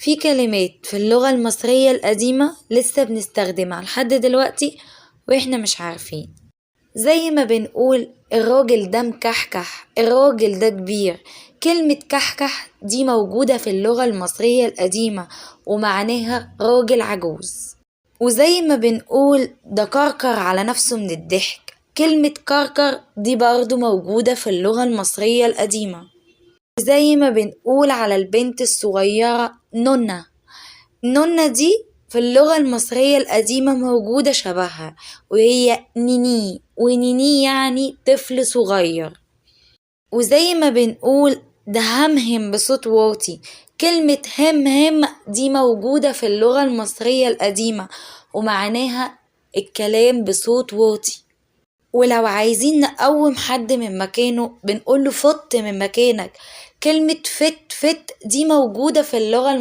في كلمات في اللغة المصرية القديمة لسه بنستخدمها لحد دلوقتي واحنا مش عارفين، زي ما بنقول الراجل ده مكحكح، الراجل ده كبير. كلمة كحكح دي موجودة في اللغة المصرية القديمة ومعناها راجل عجوز. وزي ما بنقول ده كركر على نفسه من الضحك، كلمة كركر دي برضو موجودة في اللغة المصرية القديمة. زي ما بنقول على البنت الصغيرة نونة، نونة دي في اللغة المصرية القديمة موجودة شبهها وهي نيني، ونيني يعني طفل صغير. وزي ما بنقول ده همهم بصوت واطي، كلمة هم دي موجودة في اللغة المصرية القديمة ومعناها الكلام بصوت واطي. ولو عايزين نقوم حد من مكانه بنقوله فت من مكانك، كلمة فت دي موجودة في اللغة